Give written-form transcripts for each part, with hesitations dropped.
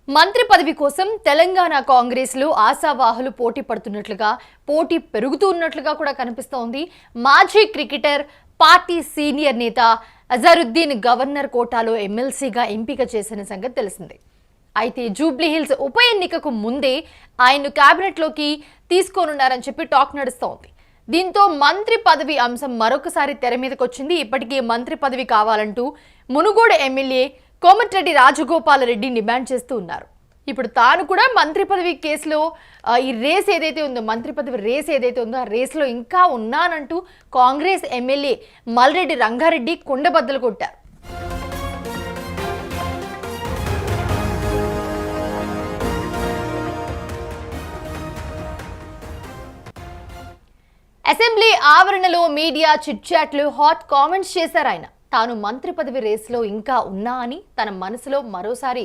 మంత్రి పదవి కోసం తెలంగాణ కాంగ్రెస్ లో ఆశావాహులు పోటీ పెరుగుతున్నట్లుగా కూడా కనిపిస్తోంది. మాజీ క్రికెటర్, పార్టీ సీనియర్ నేత అజరుద్దీన్ గవర్నర్ కోటాలో ఎమ్మెల్సీగా ఎంపిక చేసిన సంగతి తెలిసిందే. అయితే జూబ్లీహిల్స్ ఉప ఎన్నికకు ముందే ఆయన కేబినెట్లోకి తీసుకోనున్నారని చెప్పి టాక్ నడుస్తోంది. దీంతో మంత్రి పదవి అంశం మరొకసారి తెర మీదకి వచ్చింది. ఇప్పటికే మంత్రి పదవి కావాలంటూ మునుగోడు ఎమ్మెల్యే కోమటిరెడ్డి రాజగోపాల్ రెడ్డి డిమాండ్ చేస్తూ ఉన్నారు. ఇప్పుడు తాను కూడా మంత్రి పదవి కేసులో ఈ రేస్ ఏదైతే ఉందో, మంత్రి పదవి రేస్ ఏదైతే ఉందో ఆ రేస్లో ఇంకా ఉన్నానంటూ కాంగ్రెస్ ఎమ్మెల్యే మల్రెడ్డి రంగారెడ్డి కుండబద్దలు కొట్టారు. అసెంబ్లీ ఆవరణలో మీడియా చిట్చాట్లు, హాట్ కామెంట్స్ చేశారు ఆయన. తాను మంత్రి పదవి రేస్లో ఇంకా ఉన్నా అని తన మనసులో మరోసారి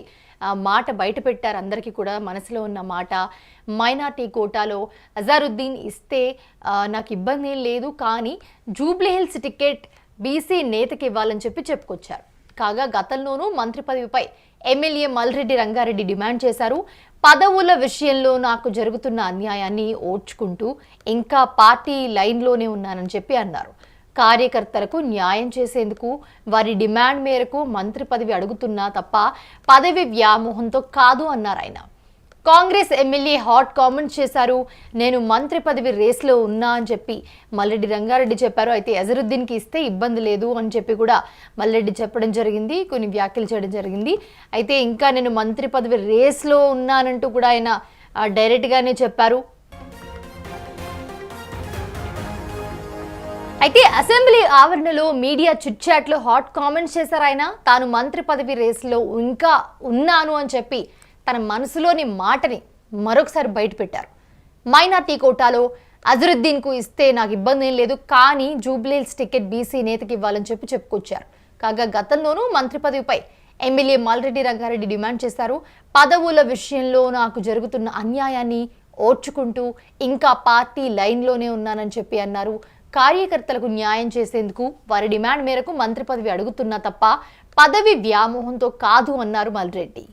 మాట బయట పెట్టారు. అందరికీ కూడా మనసులో ఉన్న మాట, మైనార్టీ కోటాలో అజరుద్దీన్ ఇస్తే నాకు ఇబ్బంది ఏం లేదు, కానీ జూబ్లీహిల్స్ టికెట్ బీసీ నేతకి ఇవ్వాలని చెప్పుకొచ్చారు. కాగా గతంలోనూ మంత్రి పదవిపై ఎమ్మెల్యే మల్రెడ్డి రంగారెడ్డి డిమాండ్ చేశారు. పదవుల విషయంలో నాకు జరుగుతున్న అన్యాయాన్ని ఓర్చుకుంటూ ఇంకా పార్టీ లైన్లోనే ఉన్నానని చెప్పి అన్నారు. కార్యకర్తలకు న్యాయం చేసేందుకు వారి డిమాండ్ మేరకు మంత్రి పదవి అడుగుతున్నా తప్ప పదవి వ్యామోహంతో కాదు అన్నారు ఆయన. కాంగ్రెస్ ఎమ్మెల్యే హాట్ కామెంట్ చేశారు. నేను మంత్రి పదవి రేస్లో ఉన్నా అని చెప్పి మల్రెడ్డి రంగారెడ్డి చెప్పారు. అయితే అజరుద్దీన్కి ఇస్తే ఇబ్బంది లేదు అని చెప్పి కూడా మల్రెడ్డి చెప్పడం జరిగింది, కొన్ని వ్యాఖ్యలు చేయడం జరిగింది. అయితే ఇంకా నేను మంత్రి పదవి రేస్లో ఉన్నానంటూ కూడా ఆయన డైరెక్ట్గానే చెప్పారు. అయితే అసెంబ్లీ ఆవరణలో మీడియా చిట్చాట్లో హాట్ కామెంట్స్ చేశారు ఆయన. తాను మంత్రి పదవి రేసులో ఇంకా ఉన్నాను అని చెప్పి తన మనసులోని మాటని మరొకసారి బయటపెట్టారు. మైనార్టీ కోటాలో అజరుద్దీన్కు ఇస్తే నాకు ఇబ్బంది ఏం లేదు, కానీ జూబ్లీహిల్స్ టికెట్ బీసీ నేతకి ఇవ్వాలని చెప్పుకొచ్చారు. కాగా గతంలోనూ మంత్రి పదవిపై ఎమ్మెల్యే మల్రెడ్డి రంగారెడ్డి డిమాండ్ చేశారు. పదవుల విషయంలో నాకు జరుగుతున్న అన్యాయాన్ని ఓర్చుకుంటూ ఇంకా పార్టీ లైన్లోనే ఉన్నానని చెప్పి అన్నారు. కార్యకర్తలకు న్యాయం చేసేందుకు వారి డిమాండ్ మేరకు మంత్రి పదవి అడుగుతున్నా తప్ప పదవి వ్యామోహంతో కాదు అన్నారు మల్రెడ్డి.